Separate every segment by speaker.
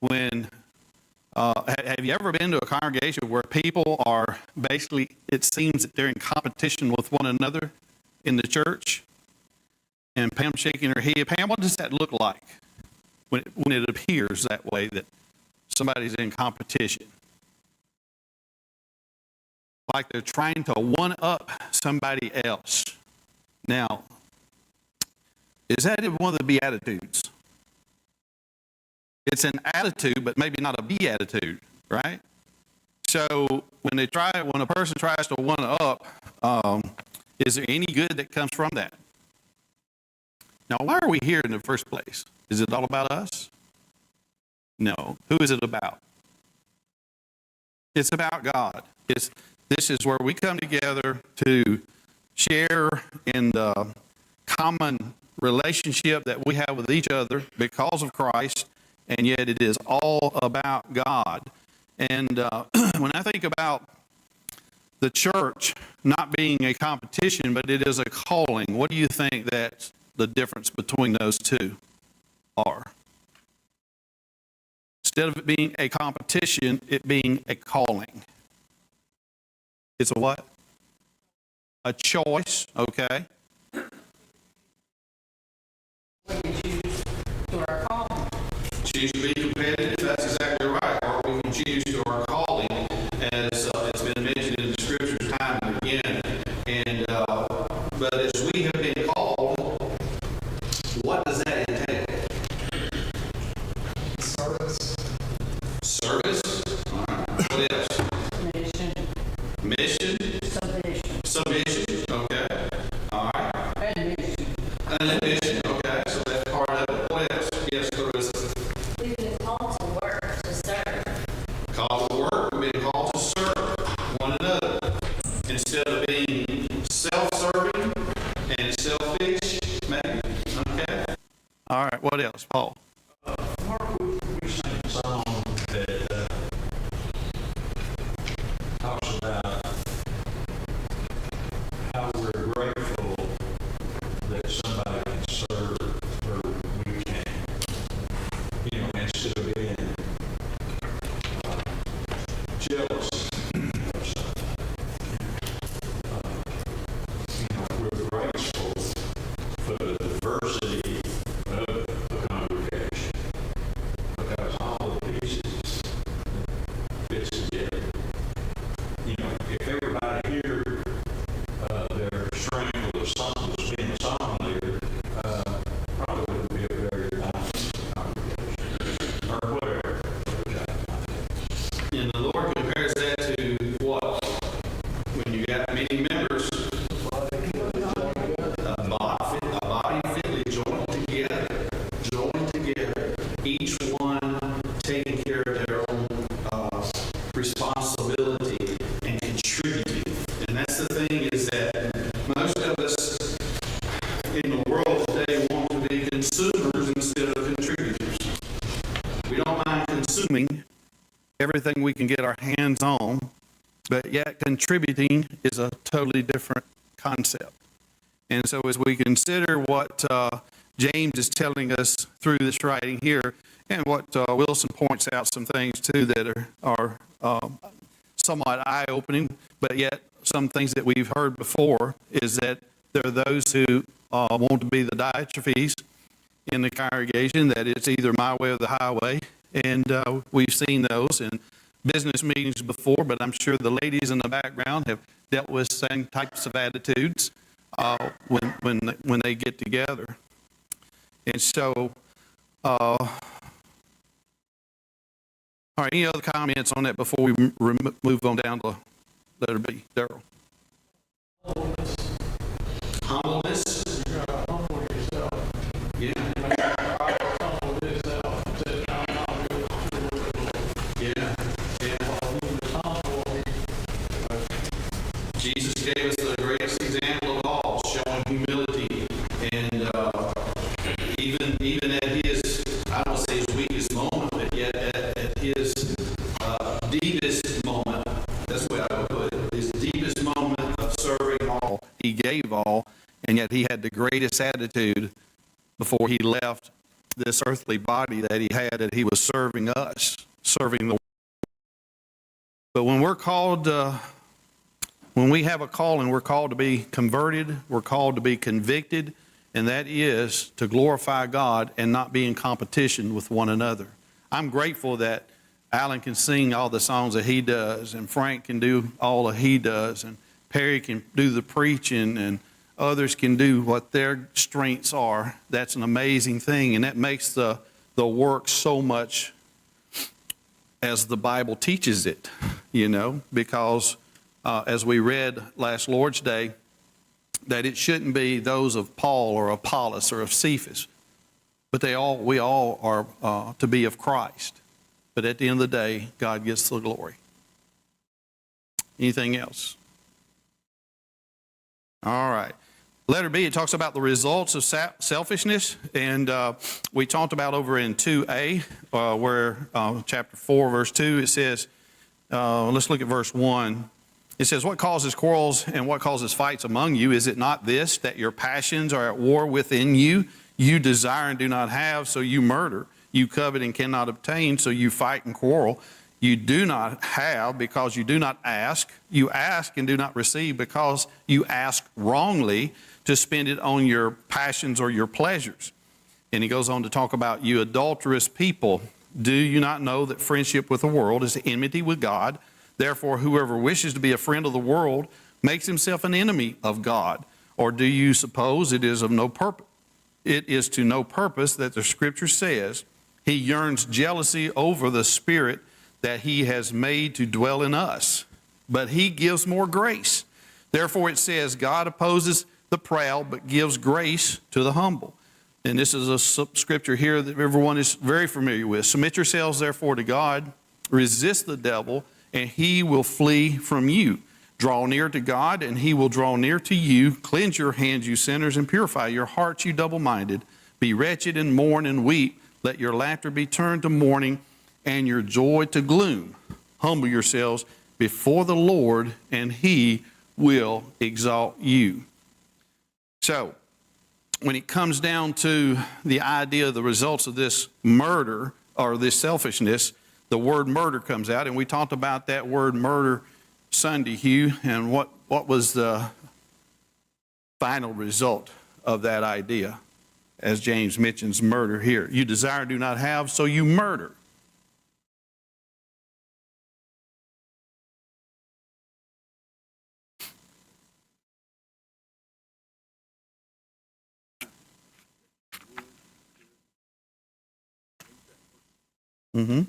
Speaker 1: when, have you ever been to a congregation where people are basically, it seems that they're in competition with one another in the church? And Pam's shaking her head. Pam, what does that look like when it appears that way, that somebody's in competition? Like they're trying to one-up somebody else. Now, is that one of the Beatitudes? It's an attitude, but maybe not a beatitude, right? So when a person tries to one-up, is there any good that comes from that? Now, why are we here in the first place? Is it all about us? No. Who is it about? It's about God. This is where we come together to share in the common relationship that we have with each other because of Christ, and yet it is all about God. And when I think about the church not being a competition, but it is a calling, what do you think that the difference between those two are? Instead of it being a competition, it being a calling. It's a what? A choice, okay.
Speaker 2: We can choose to our calling.
Speaker 1: Choose to be competitive, that's exactly right. Or we can choose to our calling, as it's been mentioned in the scriptures time and again. And but as we have been called, what does that entail?
Speaker 3: Service.
Speaker 1: Service. All right. What else?
Speaker 2: Mission.
Speaker 1: Mission.
Speaker 2: Submission.
Speaker 1: Submission. Okay. All right.
Speaker 2: And mission.
Speaker 1: And mission. Okay. So that's part of it. What else? Yes, Clarissa.
Speaker 4: We've been called to work, to serve.
Speaker 1: Called to work. We've been called to serve one another instead of being self-serving and selfish. Maybe. Okay. All right. What else, Paul?
Speaker 3: Mark, we sang a song that talks about how we're grateful that somebody can serve or we can. You know, instead of being jealous of something. You know, we're grateful for the diversity of the congregation because all the pieces fits together. You know, if everybody here, their strength of song was being a song leader, probably wouldn't be a very balanced congregation or whatever.
Speaker 1: And the Lord compares that to what? When you got many members, a body fitly joined together, each one taking care of their own responsibility and contributing. And that's the thing, is that most of us in the world today want to be consumers instead of contributors. We don't mind consuming everything we can get our hands on, but yet contributing is a totally different concept. And so as we consider what James is telling us through this writing here, and what Wilson points out some things too that are somewhat eye-opening, but yet some things that we've heard before, is that there are those who want to be the Diotrephes in the congregation, that it's either my way or the highway. And we've seen those in business meetings before, but I'm sure the ladies in the background have dealt with same types of attitudes when they get together. And so, all right, any other comments on that before we move on down to letter B? Daryl. Humbleness.
Speaker 5: You gotta humble yourself.
Speaker 1: Yeah.
Speaker 5: Humble yourself. Said, "I'm not good."
Speaker 1: Yeah. Jesus gave us the greatest example of all, showing humility, and even at his, I don't say his weakest moment, but yet at his deepest moment, that's the way I would put it, his deepest moment of serving all, he gave all, and yet he had the greatest attitude before he left this earthly body that he had, that he was serving us, serving the world. But when we're called, when we have a calling, we're called to be converted, we're called to be convicted, and that is to glorify God and not be in competition with one another. I'm grateful that Alan can sing all the songs that he does, and Frank can do all that he does, and Perry can do the preaching, and others can do what their strengths are. That's an amazing thing, and that makes the work so much as the Bible teaches it, you know, because as we read last Lord's Day, that it shouldn't be those of Paul or Apollos or of Cephas, but we all are to be of Christ. But at the end of the day, God gets the glory. Anything else? All right. Letter B, it talks about the results of selfishness, and we talked about over in 2a, where chapter 4, verse 2, it says, let's look at verse 1. It says, what causes quarrels and what causes fights among you? Is it not this, that your passions are at war within you? You desire and do not have, so you murder. You covet and cannot obtain, so you fight and quarrel. You do not have because you do not ask. You ask and do not receive because you ask wrongly to spend it on your passions or your pleasures. And he goes on to talk about you adulterous people. Do you not know that friendship with the world is enmity with God? Therefore, whoever wishes to be a friend of the world makes himself an enemy of God. Or do you suppose it is of no purpose? It is to no purpose that the Scripture says, he yearns jealousy over the Spirit that he has made to dwell in us, but he gives more grace. Therefore it says, God opposes the proud, but gives grace to the humble. And this is a scripture here that everyone is very familiar with. Submit yourselves therefore to God, resist the devil, and he will flee from you. Draw near to God, and he will draw near to you. Cleanse your hands, you sinners, and purify your hearts, you double-minded. Be wretched and mourn and weep. Let your laughter be turned to mourning and your joy to gloom. Humble yourselves before the Lord, and he will exalt you. So, when it comes down to the idea of the results of this murder or this selfishness, the word murder comes out, and we talked about that word murder Sunday, Hugh, and what was the final result of that idea, as James mentions murder here. You desire, do not have, so you murder. Mm-hmm.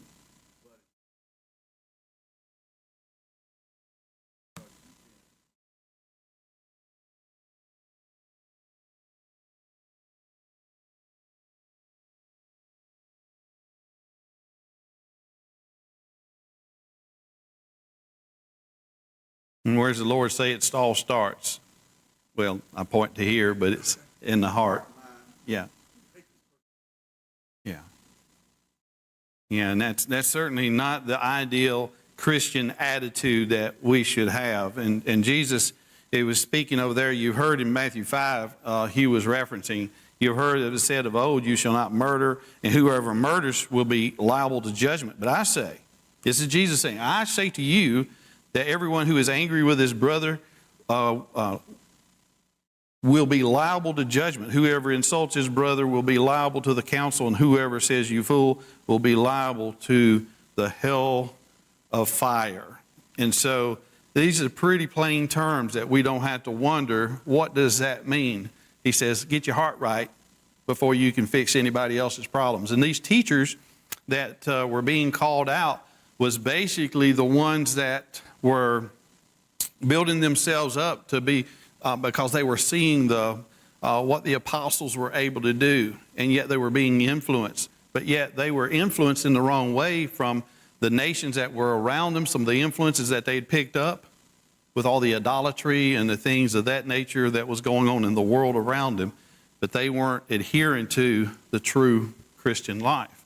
Speaker 1: And where does the Lord say it all starts? Well, I point to here, but it's in the heart. Yeah. Yeah. Yeah, and that's certainly not the ideal Christian attitude that we should have. And Jesus, it was speaking over there, you heard in Matthew 5, he was referencing, you've heard it said of old, you shall not murder, and whoever murders will be liable to judgment. But I say, this is Jesus saying, I say to you that everyone who is angry with his brother will be liable to judgment. Whoever insults his brother will be liable to the council, and whoever says you fool will be liable to the hell of fire. And so these are pretty plain terms that we don't have to wonder, what does that mean? He says, get your heart right before you can fix anybody else's problems. And these teachers that were being called out was basically the ones that were building themselves up to be, because they were seeing what the apostles were able to do, and yet they were being influenced. But yet they were influenced in the wrong way from the nations that were around them, some of the influences that they'd picked up with all the idolatry and the things of that nature that was going on in the world around them. But they weren't adhering to the true Christian life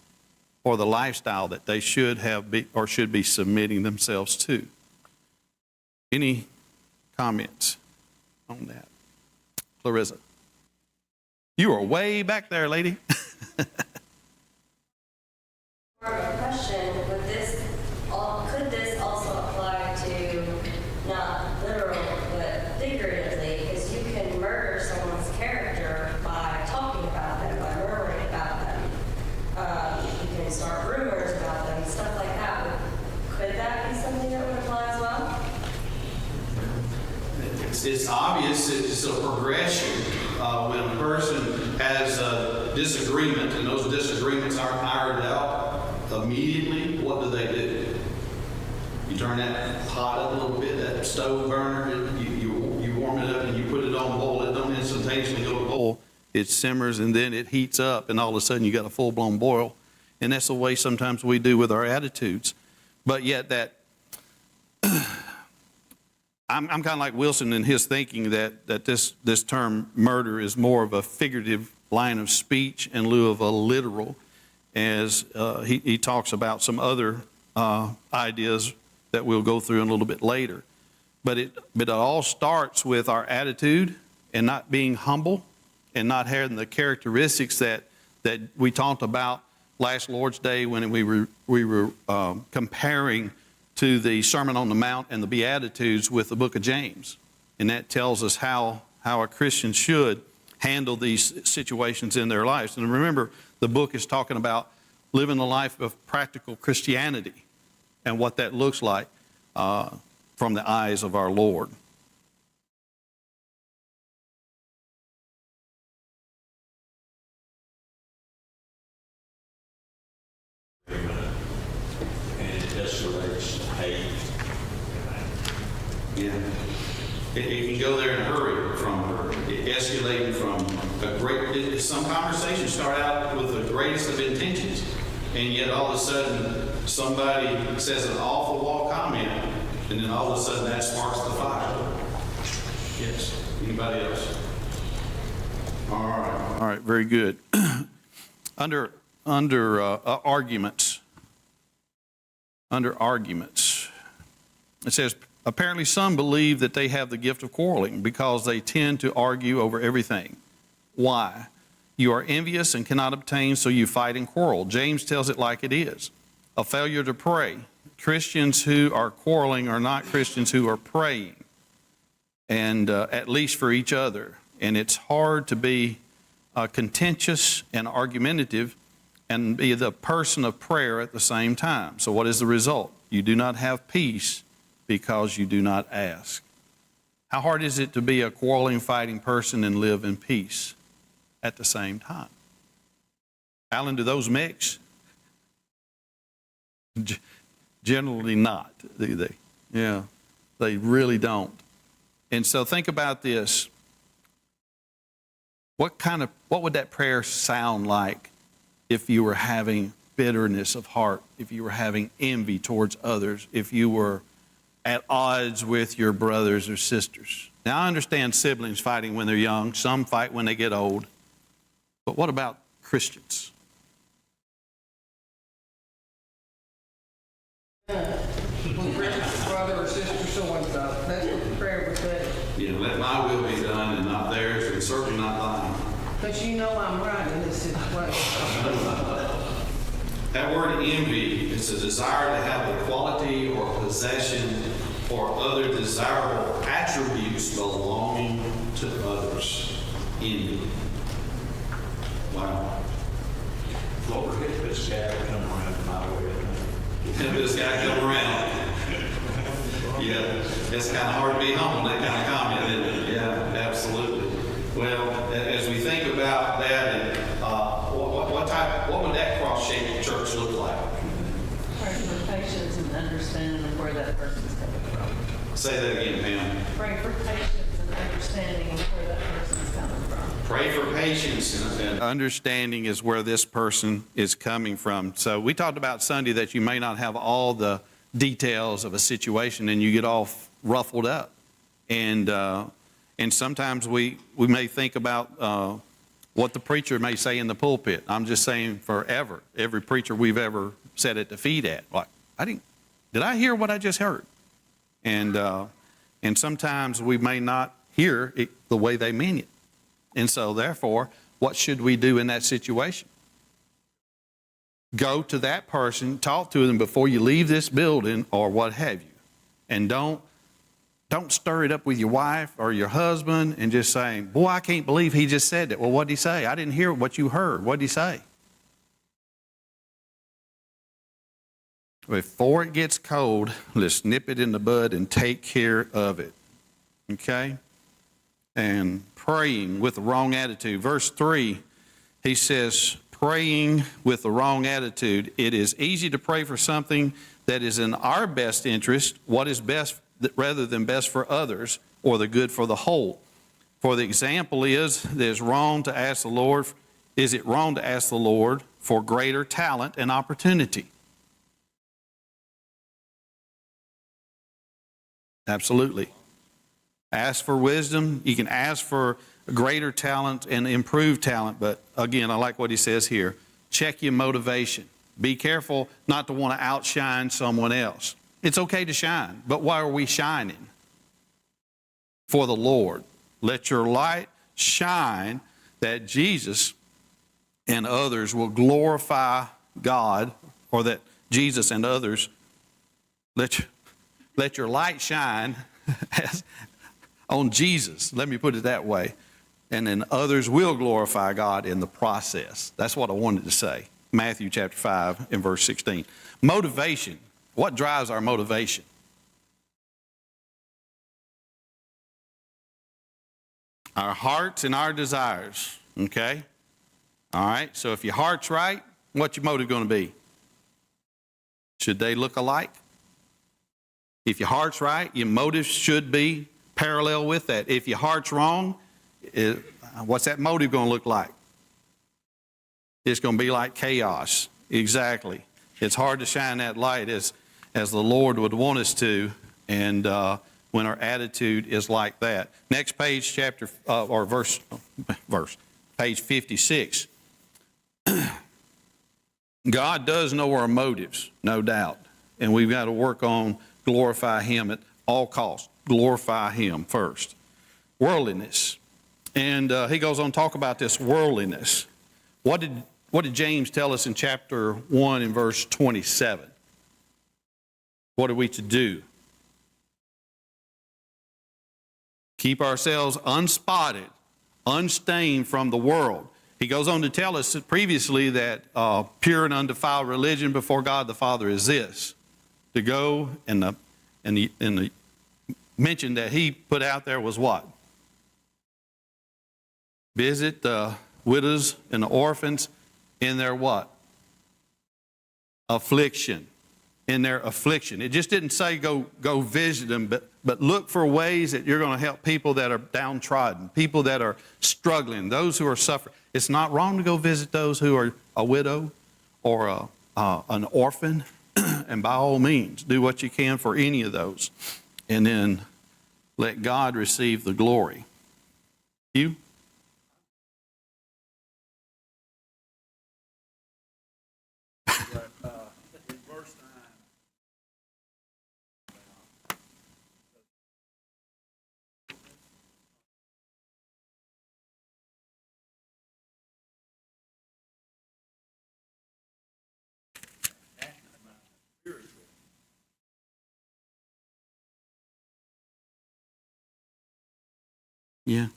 Speaker 1: or the lifestyle that they should be submitting themselves to. Any comments on that? Clarissa. You are way back there, lady. disagreement and those disagreements aren't ironed out immediately, what do? You turn that pot up a little bit, that stove burner, you warm it up and you put it on boil. It don't instantaneously go to boil. It simmers and then it heats up and all of a sudden you got a full-blown boil. And that's the way sometimes we do with our attitudes. But yet that, I'm kind of like Wilson in his thinking that this term murder is more of a figurative line of speech in lieu of a literal, as he talks about some other ideas that we'll go through a little bit later. But it all starts with our attitude and not being humble and not having the characteristics that we talked about last Lord's Day when we were comparing to the Sermon on the Mount and the Beatitudes with the book of James. And that tells us how a Christian should handle these situations in their lives. And remember, the book is talking about living the life of practical Christianity and what that looks like from the eyes of our Lord.
Speaker 3: And it escalates hate.
Speaker 1: Yeah. It can go there in a hurry from escalating from some conversations start out with the greatest of intentions, and yet all of a sudden somebody says an awful wall comment, and then all of a sudden that sparks the fire. Yes. Anybody else? All right, very good. Under arguments, it says, apparently some believe that they have the gift of quarreling because they tend to argue over everything. Why? You are envious and cannot obtain, so you fight and quarrel. James tells it like it is. A failure to pray. Christians who are quarreling are not Christians who are praying, and at least for each other. And it's hard to be contentious and argumentative and be the person of prayer at the same time. So what is the result? You do not have peace because you do not ask. How hard is it to be a quarreling, fighting person and live in peace at the same time? Alan, do those mix? Generally not, do they? Yeah, they really don't. And so think about this. What would that prayer sound like if you were having bitterness of heart, if you were having envy towards others, if you were at odds with your brothers or sisters? Now, I understand siblings fighting when they're young. Some fight when they get old. But what about Christians?
Speaker 2: Brother or sister so-and-so, that's what the prayer would say.
Speaker 1: Yeah, let my will be done and not theirs, and certainly not thine.
Speaker 2: But you know I'm right in this situation.
Speaker 1: That word envy is a desire to have a quality or possession or other desirable attributes belonging to others. Envy. Wow.
Speaker 3: Lord, get this guy to come around my way.
Speaker 1: Have this guy come around. Yeah, it's kind of hard to be humble, that kind of comment, isn't it? Yeah, absolutely. Well, as we think about that, and what would that cross-shaped church look like?
Speaker 2: Pray for patience and understanding of where that person's coming from.
Speaker 1: Say that again, Pam.
Speaker 2: Pray for patience and understanding of where that person's coming from.
Speaker 1: Pray for patience and understanding is where this person is coming from. So we talked about Sunday that you may not have all the details of a situation and you get all ruffled up. And sometimes we may think about what the preacher may say in the pulpit. I'm just saying forever, every preacher we've ever sat at the feet at, like, did I hear what I just heard? And sometimes we may not hear it the way they mean it. And so therefore, what should we do in that situation? Go to that person, talk to them before you leave this building or what have you. And don't stir it up with your wife or your husband and just saying, boy, I can't believe he just said that. Well, what did he say? I didn't hear what you heard. What did he say? Before it gets cold, let's nip it in the bud and take care of it. Okay? And praying with the wrong attitude. Verse 3, he says, praying with the wrong attitude. It is easy to pray for something that is in our best interest, what is best rather than best for others, or the good for the whole. For the example is, it is wrong to ask the Lord, is it wrong to ask the Lord for greater talent and opportunity? Absolutely. Ask for wisdom. You can ask for greater talent and improved talent, but again, I like what he says here. Check your motivation. Be careful not to want to outshine someone else. It's okay to shine, but why are we shining? For the Lord. Let your light shine that Jesus and others will glorify God, or that Jesus and others, let your light shine on Jesus. Let me put it that way. And then others will glorify God in the process. That's what I wanted to say. Matthew chapter 5 and verse 16. Motivation. What drives our motivation? Our hearts and our desires. Okay? All right. So if your heart's right, what's your motive going to be? Should they look alike? If your heart's right, your motive should be parallel with that. If your heart's wrong, what's that motive going to look like? It's going to be like chaos. Exactly. It's hard to shine that light as the Lord would want us to, and when our attitude is like that. Next page, page 56. God does know our motives, no doubt, and we've got to work on glorify Him at all costs. Glorify Him first. Worldliness. And he goes on to talk about this worldliness. What did James tell us in chapter 1 and verse 27? What are we to do? Keep ourselves unspotted, unstained from the world. He goes on to tell us previously that pure and undefiled religion before God the Father is this: to go, and the mention that he put out there was what? Visit the widows and the orphans in their what? Affliction. In their affliction. It just didn't say go visit them, but look for ways that you're going to help people that are downtrodden, people that are struggling, those who are suffering. It's not wrong to go visit those who are a widow or an orphan, and by all means, do what you can for any of those, and then let God receive the glory. You? Yeah.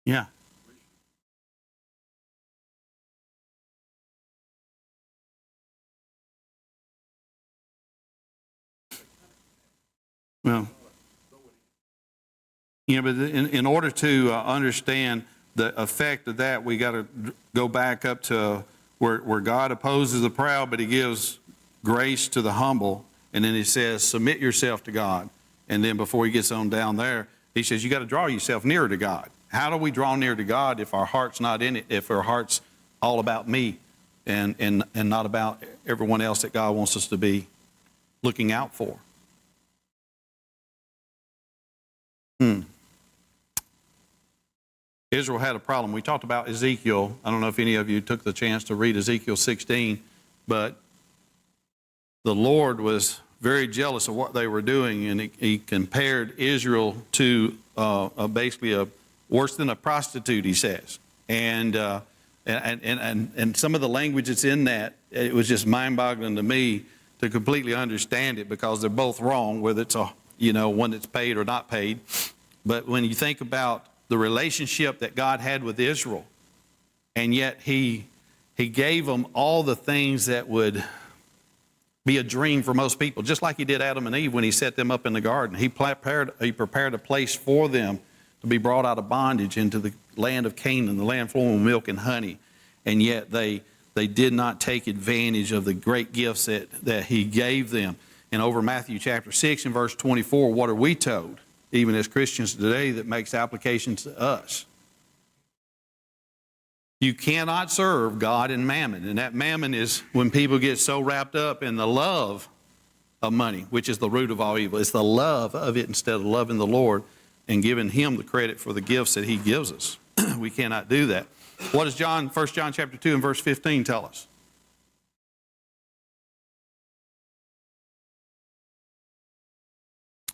Speaker 1: Yeah. Well, but in order to understand the effect of that, we got to go back up to where God opposes the proud, but He gives grace to the humble. And then He says, submit yourself to God. And then before He gets on down there, He says, you got to draw yourself nearer to God. How do we draw near to God if our heart's not in it, if our heart's all about me and not about everyone else that God wants us to be looking out for? Israel had a problem. We talked about Ezekiel. I don't know if any of you took the chance to read Ezekiel 16, but the Lord was very jealous of what they were doing, and He compared Israel to basically worse than a prostitute, He says. And some of the language that's in that, it was just mind-boggling to me to completely understand it, because they're both wrong, whether it's one that's paid or not paid. But when you think about the relationship that God had with Israel, And yet he gave them all the things that would be a dream for most people, just like he did Adam and Eve when he set them up in the garden. He prepared a place for them to be brought out of bondage into the land of Canaan, the land flowing with milk and honey. And yet they did not take advantage of the great gifts that he gave them. And over Matthew chapter 6 and verse 24, what are we told, even as Christians today, that makes application to us? You cannot serve God and mammon. And that mammon is when people get so wrapped up in the love of money, which is the root of all evil. It's the love of it instead of loving the Lord and giving him the credit for the gifts that he gives us. We cannot do that. What does 1 John chapter 2 and verse 15 tell us?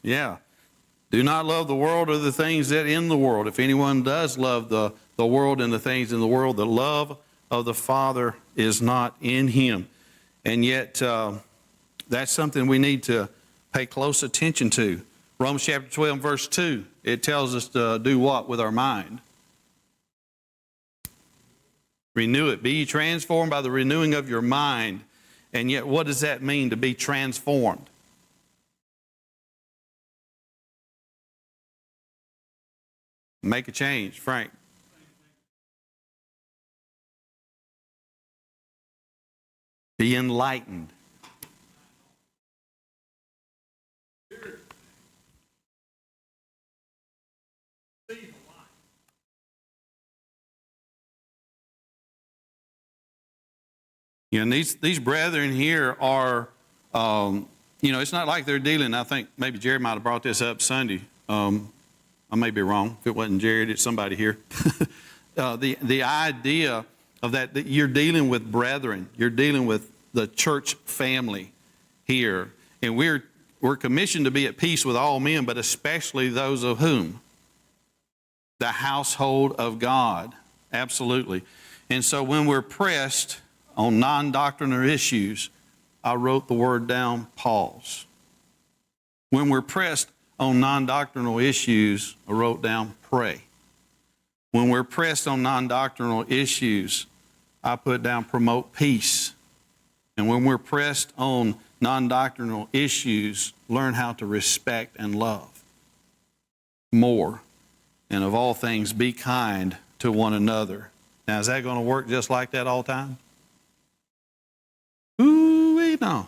Speaker 1: Yeah. Do not love the world or the things that in the world. If anyone does love the world and the things in the world, the love of the Father is not in him. And yet, that's something we need to pay close attention to. Romans chapter 12, verse 2, it tells us to do what with our mind? Renew it. Be ye transformed by the renewing of your mind. And yet, what does that mean, to be transformed? Make a change, Frank. Be enlightened. You know, these brethren here are, it's not like they're dealing. I think maybe Jared might have brought this up Sunday. I may be wrong. If it wasn't Jared, it's somebody here. The idea of that you're dealing with brethren, you're dealing with the church family here, and we're commissioned to be at peace with all men, but especially those of whom? The household of God. Absolutely. And so when we're pressed on non-doctrinal issues, I wrote the word down, pause. When we're pressed on non-doctrinal issues, I wrote down, pray. When we're pressed on non-doctrinal issues, I put down, promote peace. And when we're pressed on non-doctrinal issues, learn how to respect and love more. And of all things, be kind to one another. Now, is that going to work just like that all the time? Ooh, no.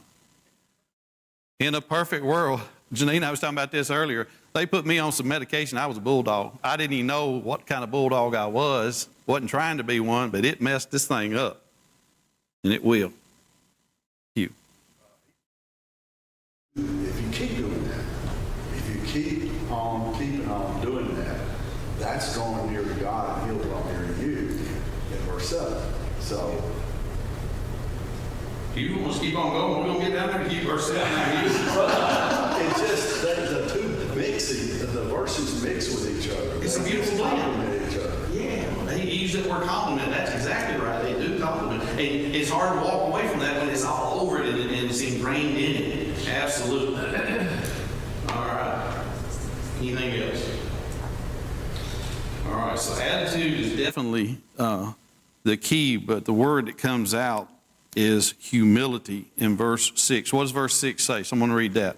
Speaker 1: In a perfect world, Janine, I was talking about this earlier. They put me on some medication. I was a bulldog. I didn't even know what kind of bulldog I was. Wasn't trying to be one, but it messed this thing up. And it will. You.
Speaker 6: If you keep doing that, if you keep on keeping on doing that, that's going near to God and He'll draw near to you in verse 7. So,
Speaker 1: Do you want us to keep on going? We're going to get down there to keep verse 7.
Speaker 6: it's just the two mixing, the verses mix with each other.
Speaker 1: It's a
Speaker 6: They
Speaker 1: beautiful
Speaker 6: complement each other.
Speaker 1: Yeah, he used that word compliment. That's exactly right. They do compliment. And it's hard to walk away from that when it's all over it and it's ingrained in it. Absolutely. All right. Anything else? All right, so attitude is definitely the key, but the word that comes out is humility in verse 6. What does verse 6 say? Someone read that.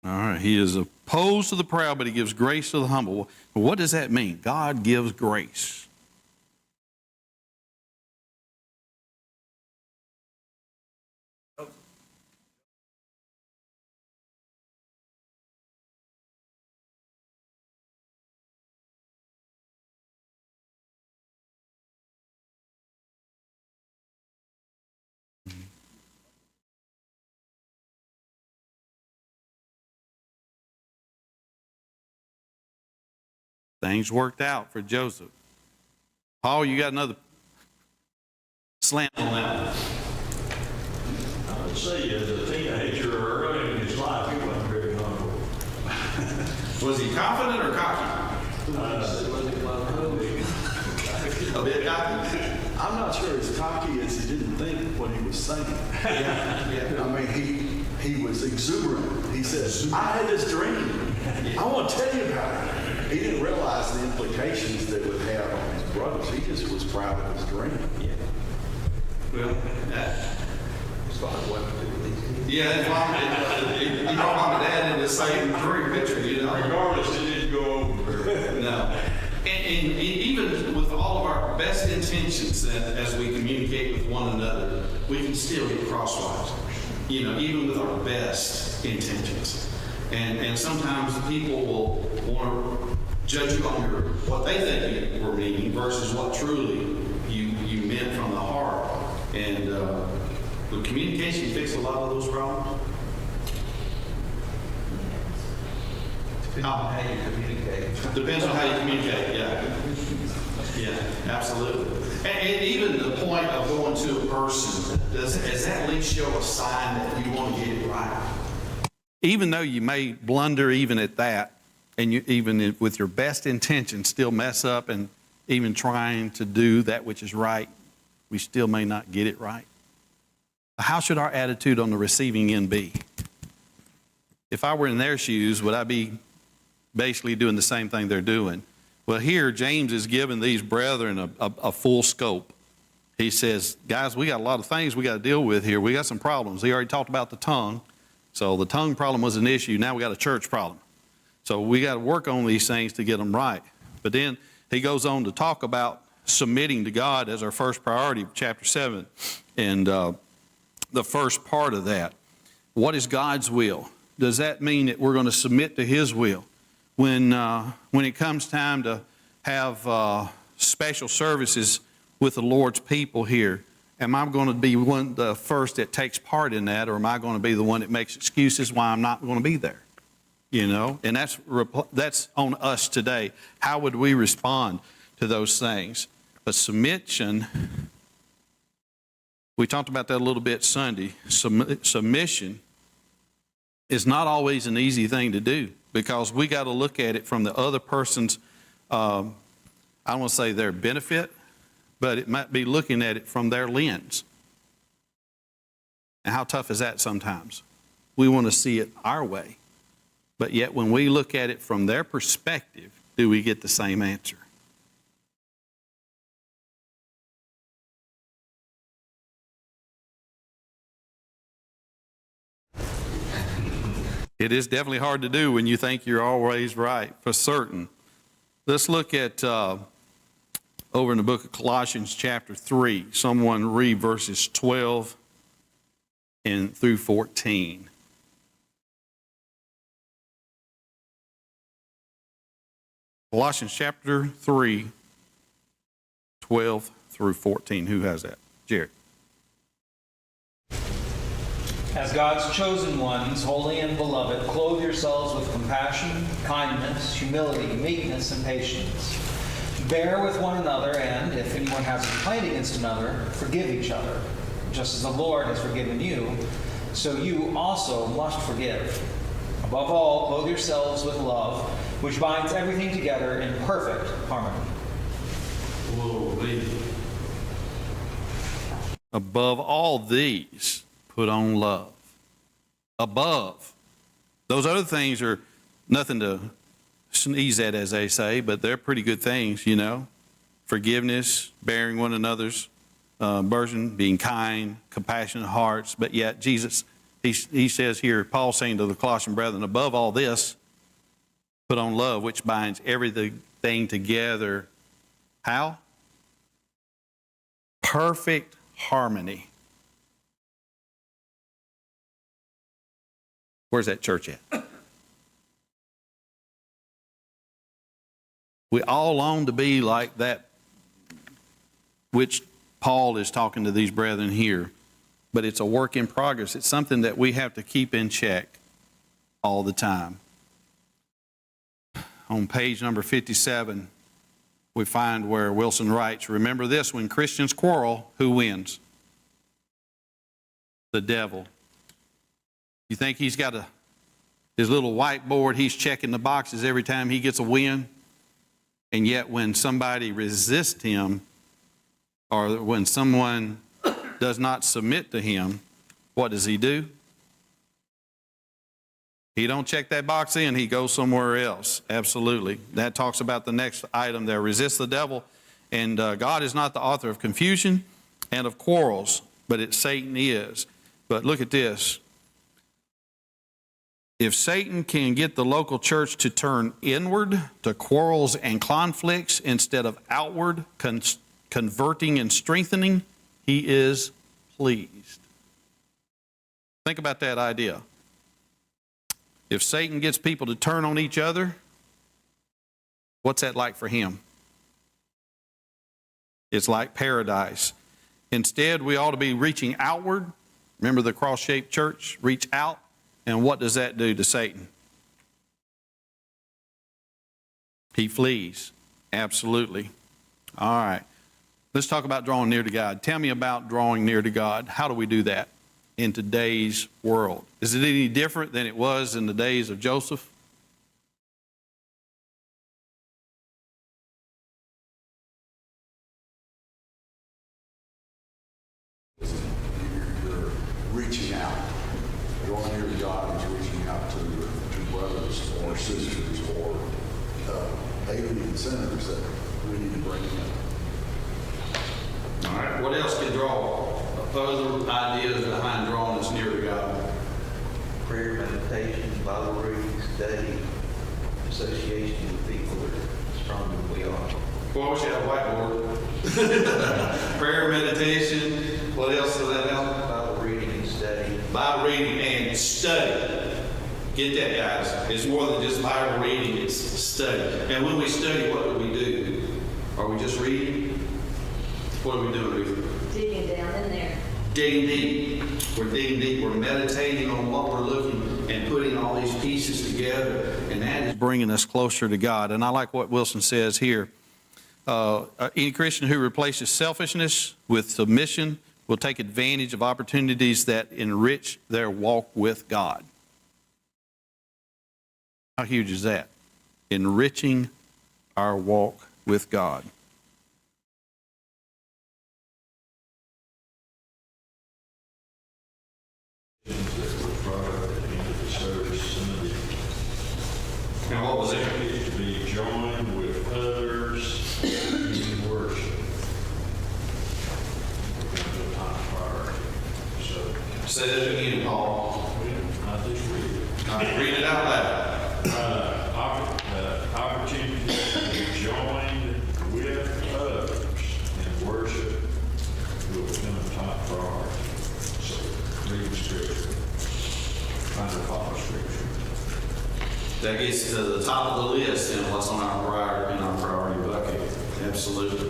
Speaker 1: All right, he is opposed to the proud, but he gives grace to the humble. What does that mean? God gives grace. Things worked out for Joseph. Paul, you got another slant on that.
Speaker 3: I would say as a teenager or early in his life, he wasn't very humble.
Speaker 1: Was he confident or cocky? a bit cocky.
Speaker 6: I'm not sure as cocky as he didn't think what he was saying.
Speaker 1: Yeah.
Speaker 6: I mean, he was exuberant. He says, I had this dream. I want to tell you about it. He didn't realize the implications that it would have on his brothers. He just was proud of his dream.
Speaker 1: Well,
Speaker 3: It's like what to do with these kids.
Speaker 1: yeah, his mom, you know, mom and dad in the same dream picture, you know.
Speaker 3: Regardless, it didn't go over very well.
Speaker 1: No. And even with all of our best intentions as we communicate with one another, we can still get crosswise, you know, even with our best intentions. And sometimes people will want to judge you on what they think you were meaning versus what truly you meant from the heart. And the communication fix a lot of those problems.
Speaker 3: Depends on how you communicate.
Speaker 1: Depends on how you communicate, yeah. Yeah, absolutely. And even the point of going to a person, does that at least show a sign that you want to get it right? Even though you may blunder even at that, and you even with your best intentions still mess up and even trying to do that which is right, we still may not get it right. How should our attitude on the receiving end be? If I were in their shoes, would I be basically doing the same thing they're doing? Well, here James is giving these brethren a full scope. He says, guys, we got a lot of things we got to deal with here. We got some problems. He already talked about the tongue. So the tongue problem was an issue. Now we got a church problem. So we got to work on these things to get them right. But then he goes on to talk about submitting to God as our first priority, chapter 7. And the first part of that, what is God's will? Does that mean that we're going to submit to His will? When it comes time to have special services with the Lord's people here, am I going to be the first that takes part in that, or am I going to be the one that makes excuses why I'm not going to be there? You know, and that's on us today. How would we respond to those things? But submission, we talked about that a little bit Sunday. Submission is not always an easy thing to do, because we got to look at it from the other person's, I don't want to say their benefit, but it might be looking at it from their lens. And how tough is that sometimes? We want to see it our way. But yet when we look at it from their perspective, do we get the same answer? It is definitely hard to do when you think you're always right, for certain. Let's look at over in the book of Colossians chapter 3. Someone read verses 12 and through 14. Colossians chapter 3, 12 through 14. Who has that? Jared.
Speaker 7: As God's chosen ones, holy and beloved, clothe yourselves with compassion, kindness, humility, meekness, and patience. Bear with one another, and if anyone has a complaint against another, forgive each other. Just as the Lord has forgiven you, so you also must forgive. Above all, clothe yourselves with love, which binds everything together in perfect harmony.
Speaker 1: Above all these, put on love. Above. Those other things are nothing to sneeze at, as they say, but they're pretty good things, you know. Forgiveness, bearing one another's burden, being kind, compassionate hearts. But yet Jesus, he says here, Paul saying to the Colossian brethren, above all this, put on love, which binds everything together. How? Perfect harmony. Where's that church at? We all long to be like that, which Paul is talking to these brethren here. But it's a work in progress. It's something that we have to keep in check all the time. On page number 57, we find where Wilson writes, remember this, when Christians quarrel, who wins? The devil. You think he's got his little whiteboard, he's checking the boxes every time he gets a win? And yet when somebody resists him, or when someone does not submit to him, what does he do? He don't check that box in, he goes somewhere else. Absolutely. That talks about the next item there. Resist the devil. And God is not the author of confusion and of quarrels, but Satan is. But look at this. If Satan can get the local church to turn inward to quarrels and conflicts instead of outward, converting and strengthening, he is pleased. Think about that idea. If Satan gets people to turn on each other, what's that like for him? It's like paradise. Instead, we ought to be reaching outward. Remember the cross-shaped church? Reach out. And what does that do to Satan? He flees. Absolutely. All right. Let's talk about drawing near to God. Tell me about drawing near to God. How do we do that in today's world? Is it any different than it was in the days of Joseph?
Speaker 6: You're reaching out. Drawing near to God is reaching out to brothers or sisters or alien sinners that we need to bring in.
Speaker 1: All right. What else can draw? Other ideas behind drawing us near to God?
Speaker 8: Prayer, meditation, Bible reading, study, association with people that are stronger than we are.
Speaker 1: Well, we should have a whiteboard. Prayer, meditation. What else does that help?
Speaker 8: Bible reading and study.
Speaker 1: Bible reading and study. Get that, guys. It's more than just Bible reading, it's study. And when we study, what do we do? Are we just reading? What are we doing, Ruth?
Speaker 4: Digging down in there.
Speaker 1: Digging deep. We're digging deep. We're meditating on what we're looking and putting all these pieces together. And that is bringing us closer to God. And I like what Wilson says here. Any Christian who replaces selfishness with submission will take advantage of opportunities that enrich their walk with God. How huge is that? Enriching our walk with God. And what was it?
Speaker 3: To be joined with others in worship. Becomes a top priority. So,
Speaker 1: Say that again, Paul.
Speaker 3: I just read it.
Speaker 1: All right, read it out loud.
Speaker 3: Opportunity to be joined with others in worship will become a top priority. So, read Scripture. Trying to follow Scripture.
Speaker 1: That gets to the top of the list and what's on our priority bucket. Absolutely.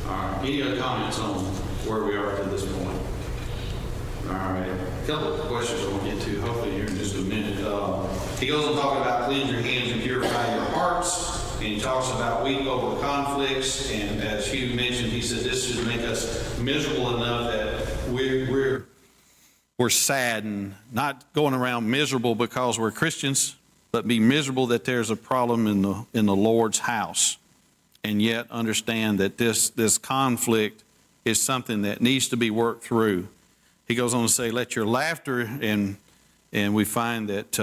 Speaker 1: All right. Any other comments on where we are to this point? All right. A couple of questions I want to get to, hopefully here in just a minute. He goes on talking about cleanse your hands and purify your hearts. And he talks about weep over conflicts. And as Hugh mentioned, he said this should make us miserable enough that we're sad and not going around miserable because we're Christians, but be miserable that there's a problem in the Lord's house. And yet understand that this conflict is something that needs to be worked through. He goes on to say, let your laughter, and we find that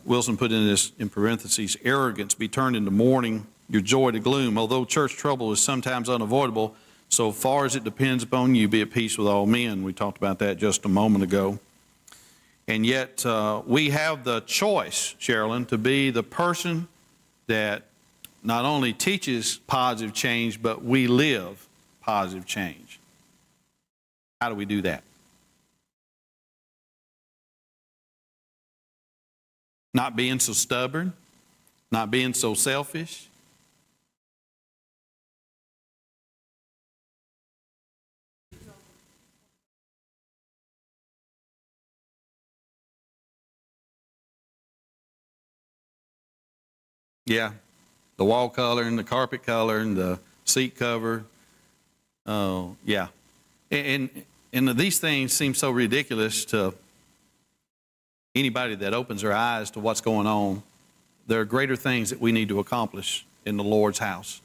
Speaker 1: Wilson put in this in parentheses, arrogance be turned into mourning, your joy to gloom. Although church trouble is sometimes unavoidable, so far as it depends upon you, be at peace with all men. We talked about that just a moment ago. And yet we have the choice, Sherilyn, to be the person that not only teaches positive change, but we live positive change. How do we do that? Not being so stubborn, not being so selfish. Yeah, the wall color and the carpet color and the seat cover. Oh, yeah. And these things seem so ridiculous to anybody that opens their eyes to what's going on. There are greater things that we need to accomplish in the Lord's house.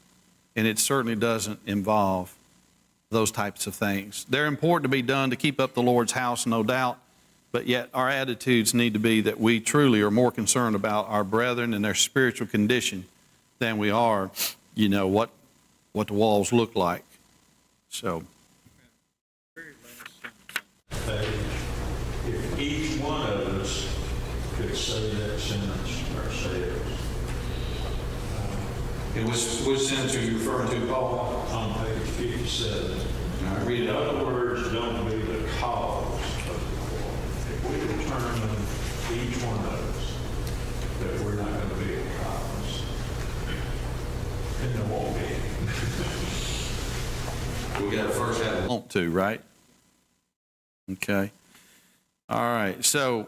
Speaker 1: And it certainly doesn't involve those types of things. They're important to be done to keep up the Lord's house, no doubt, but yet our attitudes need to be that we truly are more concerned about our brethren and their spiritual condition than we are, what the walls look like. So,
Speaker 3: If each one of us could say that sentence ourselves.
Speaker 1: and which sentence are you referring to, Paul?
Speaker 3: On page 57.
Speaker 1: I read
Speaker 3: In
Speaker 1: it out.
Speaker 3: other words, don't be the cause of the quarrel. If we determine, each one of us, that we're not going to be the cause, then there won't be.
Speaker 1: We got to first have want to, right? Okay. All right. So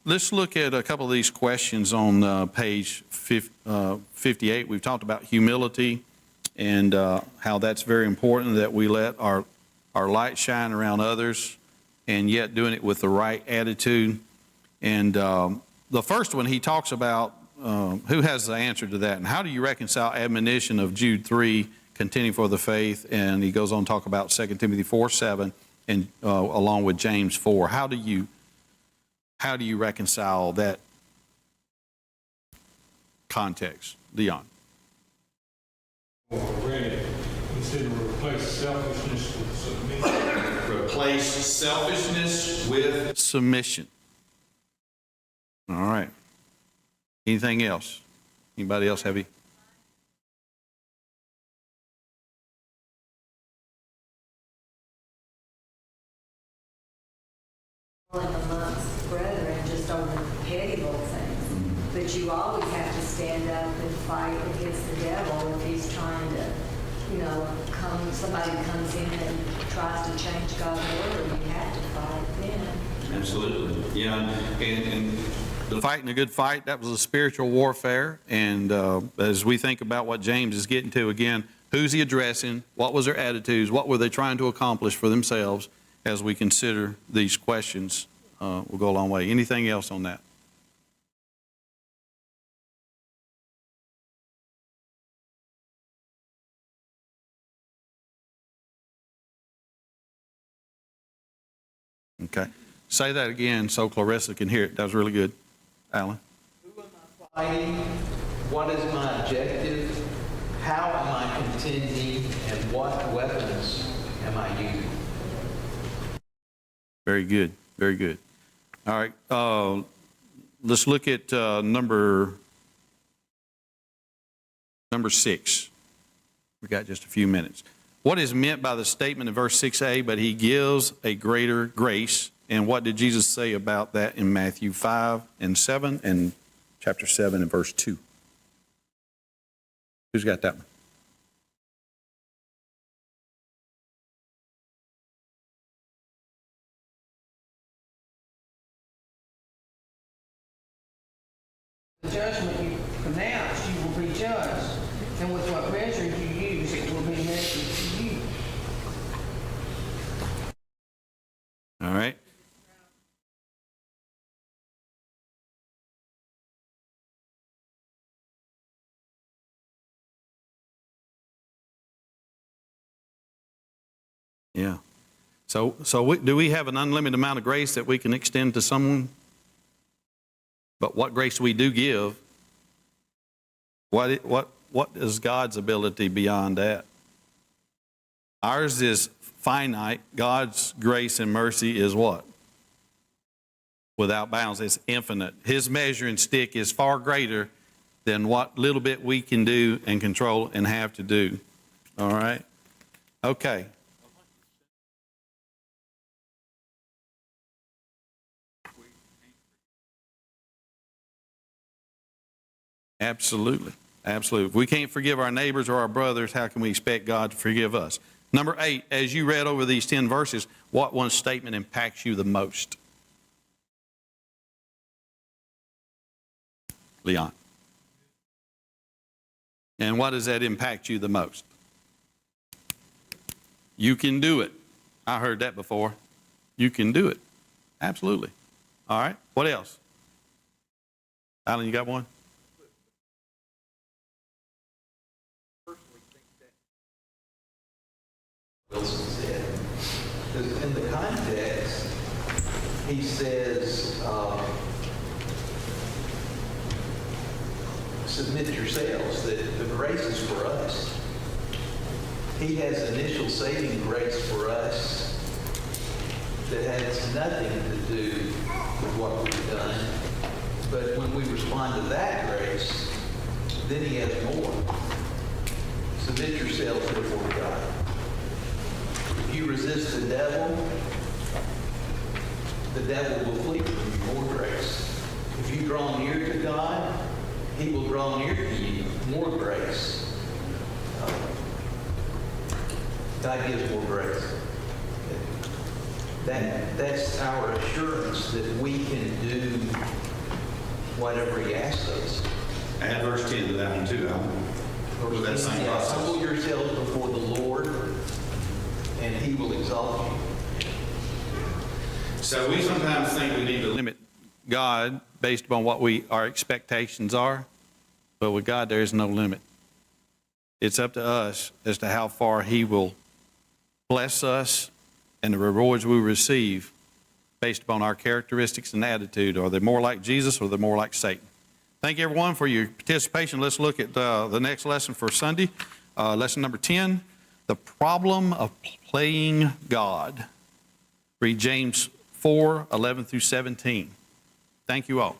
Speaker 1: let's look at a couple of these questions on page 58. We've talked about humility and how that's very important, that we let our light shine around others and yet doing it with the right attitude. And the first one, he talks about who has the answer to that, and how do you reconcile admonition of Jude 3, contending for the faith, and he goes on to talk about 2 Timothy 4:7, and along with James 4. How do you reconcile that context, Leon?
Speaker 5: Already, he said replace selfishness with submission.
Speaker 1: Replace selfishness with submission. All right. Anything else? Anybody else have any?
Speaker 9: Amongst brethren just on the petty little things. But you always have to stand up and fight against the devil if he's trying to, somebody comes in and tries to change God's order, you have to fight then.
Speaker 1: Absolutely. Yeah. And the fighting a good fight, that was a spiritual warfare. And as we think about what James is getting to again, who's he addressing? What was their attitudes? What were they trying to accomplish for themselves? As we consider these questions, will go a long way. Anything else on that? Okay. Say that again so Clarissa can hear it. That was really good. Alan?
Speaker 8: Who am I fighting? What is my objective? How am I contending? And what weapons am I using?
Speaker 1: Very good. Very good. All right. Let's look at number 6. We've got just a few minutes. What is meant by the statement in verse 6a, but he gives a greater grace? And what did Jesus say about that in Matthew 5 and 7 and chapter 7 and verse 2? Who's got that one?
Speaker 2: The judgment you pronounce, you will be judged. And with what measure you use, it will be measured to you.
Speaker 1: All right. Yeah. So do we have an unlimited amount of grace that we can extend to someone? But what grace we do give, what is God's ability beyond that? Ours is finite. God's grace and mercy is what? Without bounds. It's infinite. His measuring stick is far greater than what little bit we can do and control and have to do. All right? Okay. Absolutely. Absolutely. If we can't forgive our neighbors or our brothers, how can we expect God to forgive us? Number 8, as you read over these 10 verses, what one statement impacts you the most? Leon. And what does that impact you the most? You can do it. I heard that before. You can do it. Absolutely. All right. What else? Alan, you got one?
Speaker 8: Wilson said. Because in the context, he says, submit yourselves, that the grace is for us. He has initial saving grace for us that has nothing to do with what we've done. But when we respond to that grace, then he has more. Submit yourselves therefore to God. If you resist the devil will flee from you. More grace. If you draw near to God, he will draw near to you. More grace. God gives more grace. That's our assurance that we can do whatever he asks us.
Speaker 1: Add verse 10 to that one too, Alan. With that same process.
Speaker 8: Humble yourselves before the Lord, and he will exalt you.
Speaker 1: So we sometimes think we need to limit God based upon what our expectations are, but with God there is no limit. It's up to us as to how far he will bless us and the rewards we receive based upon our characteristics and attitude. Are they more like Jesus or are they more like Satan? Thank you, everyone, for your participation. Let's look at the next lesson for Sunday. Lesson number 10, the problem of playing God. Read James 4:11 through 17. Thank you all.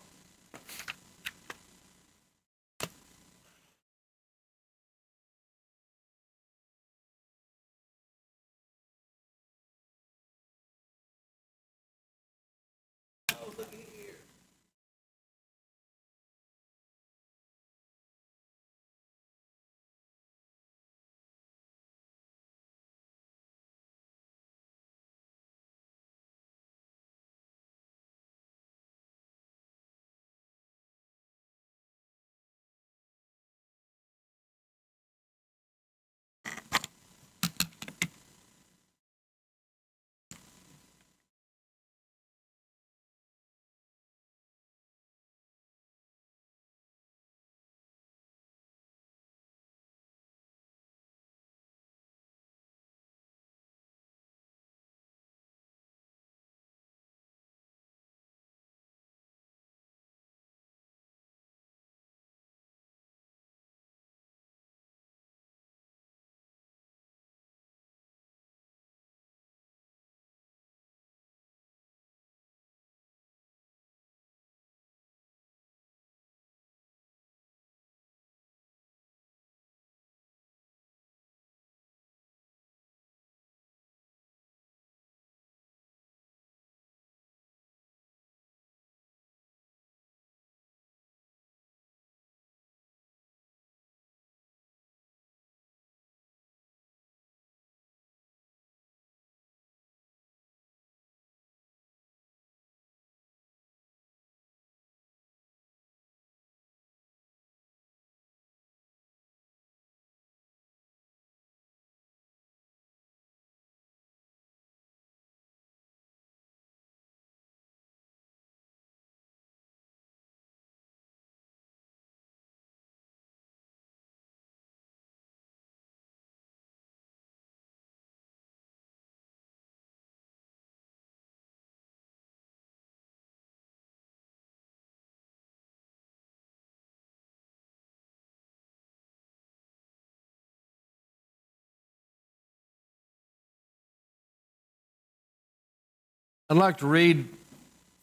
Speaker 10: I'd like to read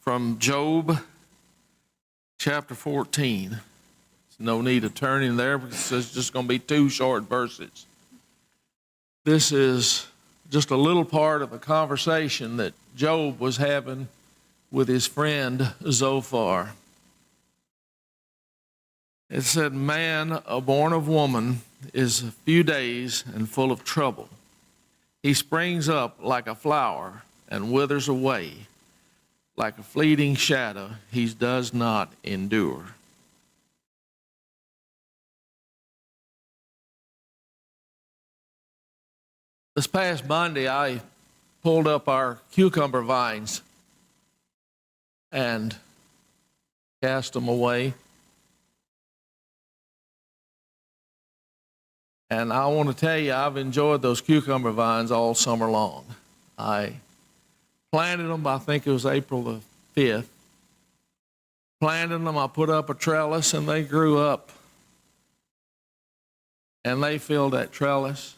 Speaker 10: from Job chapter 14. There's no need of turning there because it's just going to be 2 short verses. This is just a little part of a conversation that Job was having with his friend Zophar. It said, man, born of woman, is a few days and full of trouble. He springs up like a flower and withers away. Like a fleeting shadow, he does not endure. This past Monday, I pulled up our cucumber vines and cast them away. And I want to tell you, I've enjoyed those cucumber vines all summer long. I planted them, I think it was April the 5th. Planted them, I put up a trellis, and they grew up. And they filled that trellis,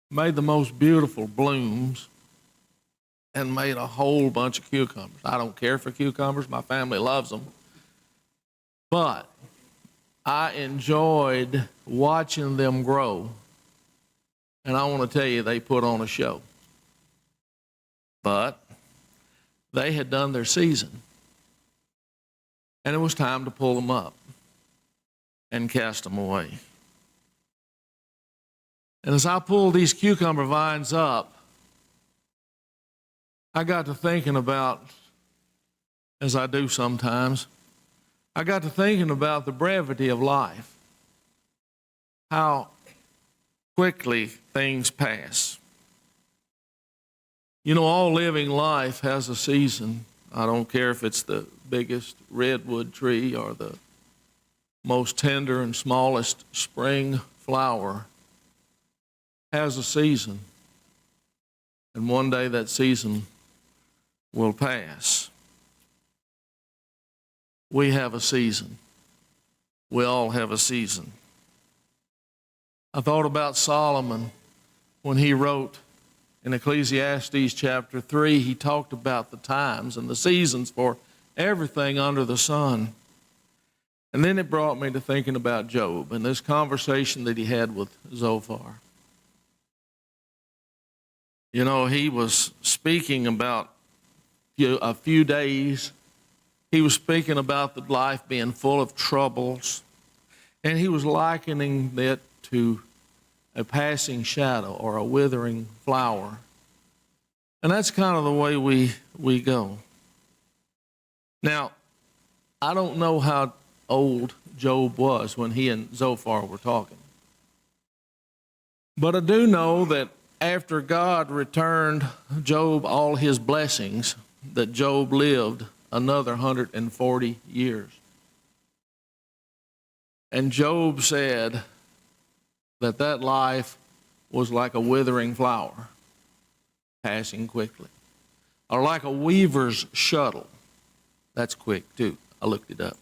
Speaker 10: made the most beautiful blooms, and made a whole bunch of cucumbers. I don't care for cucumbers. My family loves them. But I enjoyed watching them grow. And I want to tell you, they put on a show. But they had done their season. And it was time to pull them up and cast them away. And as I pulled these cucumber vines up, I got to thinking about, as I do sometimes, I got to thinking about the brevity of life, how quickly things pass. You know, all living life has a season. I don't care if it's the biggest redwood tree or the most tender and smallest spring flower, has a season. And one day that season will pass. We have a season. We all have a season. I thought about Solomon when he wrote in Ecclesiastes chapter 3, he talked about the times and the seasons for everything under the sun. And then it brought me to thinking about Job and this conversation that he had with Zophar. You know, he was speaking about a few days. He was speaking about the life being full of troubles. And he was likening it to a passing shadow or a withering flower. And that's kind of the way we go. Now, I don't know how old Job was when he and Zophar were talking. But I do know that after God returned Job all his blessings, that Job lived another 140 years. And Job said that life was like a withering flower, passing quickly. Or like a weaver's shuttle. That's quick too. I looked it up.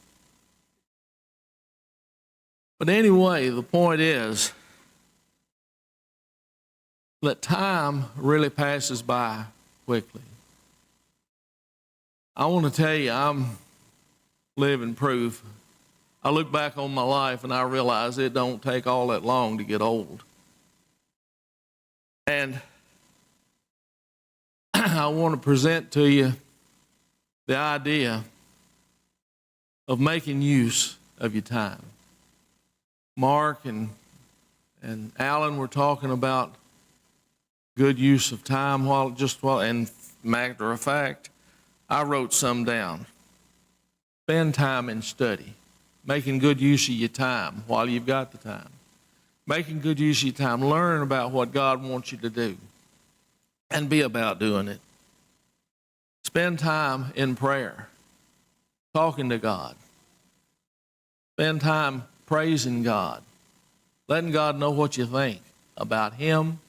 Speaker 10: But anyway, the point is that time really passes by quickly. I want to tell you, I'm living proof. I look back on my life and I realize it don't take all that long to get old. And I want to present to you the idea of making use of your time. Mark and Alan were talking about good use of time and matter of fact, I wrote some down. Spend time in study, making good use of your time while you've got the time. Making good use of your time. Learn about what God wants you to do and be about doing it. Spend time in prayer, talking to God. Spend time praising God, letting God know what you think about Him,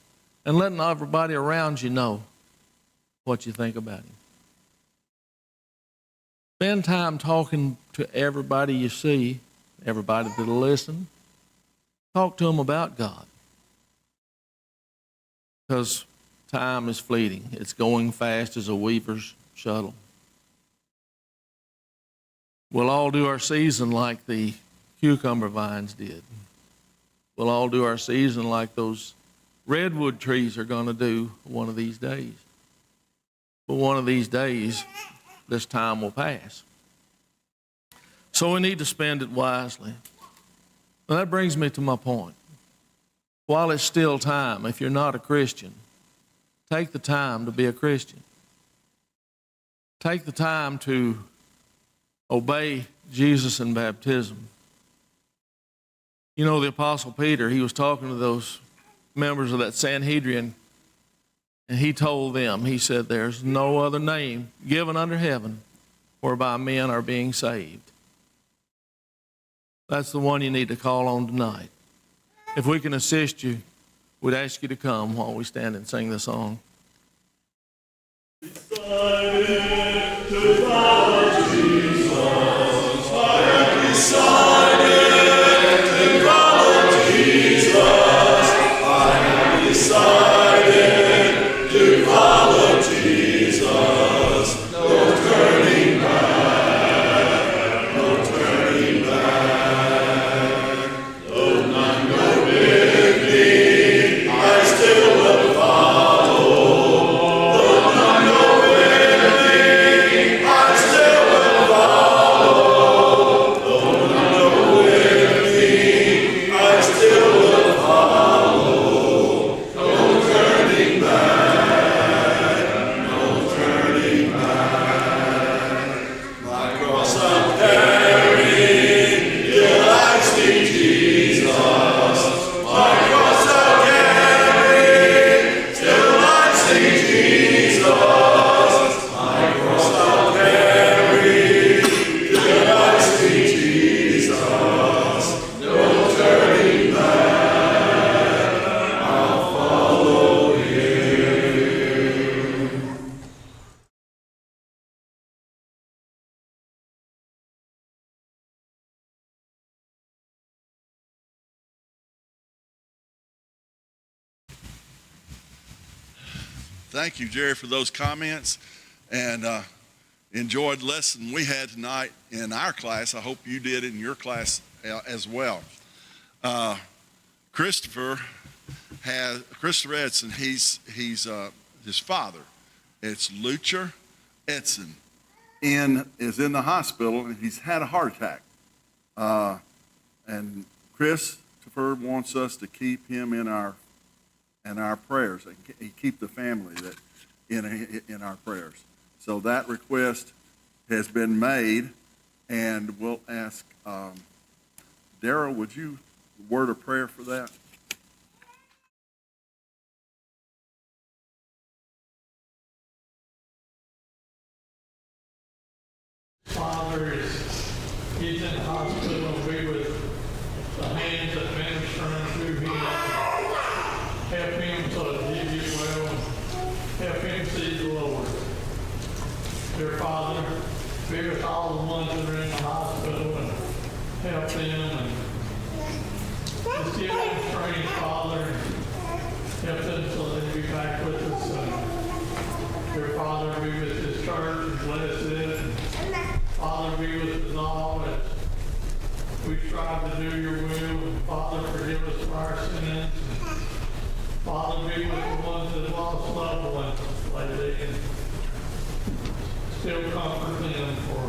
Speaker 10: and letting everybody around you know what you think about Him. Spend time talking to everybody you see, everybody that'll listen. Talk to them about God. Because time is fleeting. It's going fast as a weaver's shuttle. We'll all do our season like the cucumber vines did. We'll all do our season like those redwood trees are going to do one of these days. But one of these days, this time will pass. So we need to spend it wisely. And that brings me to my point. While it's still time, if you're not a Christian, take the time to be a Christian. Take the time to obey Jesus in baptism. You know, the Apostle Peter, he was talking to those members of that Sanhedrin, and he told them, he said, there's no other name given under heaven whereby men are being saved. That's the one you need to call on tonight. If we can assist you, we'd ask you to come while we stand and sing the song.
Speaker 11: Thank you, Jerry, for those comments, and enjoyed the lesson we had tonight in our class. I hope you did in your class as well. Christopher Edson, he's his father. It's Luther Edson. Is in the hospital, and he's had a heart attack. And Christopher wants us to keep him in our prayers, and keep the family that in our prayers. So that request has been made, and we'll ask Darrell, would you word a prayer for that?
Speaker 5: Father, he's in the hospital, be with the hands that ministering through him. Help him to he get well. Help him see the Lord. Dear Father, be with all the ones that are in the hospital and help them and just give them strength, Father, and help them so they can be back with us. Dear Father, be with this church and bless it. Father, be with us all as we strive to do your will. And Father, forgive us for our sins. And Father, be with the ones that have lost loved ones lately, and still comfort them for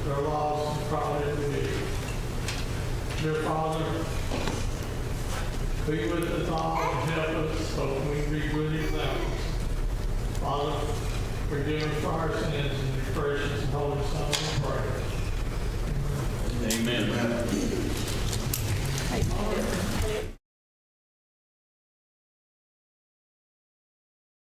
Speaker 5: their loss and probably. Dear Father, be with us all and help us so we can be good examples. Father, forgive us for our sins in your precious and holy Son we pray.
Speaker 3: Amen.
Speaker 2: Hey,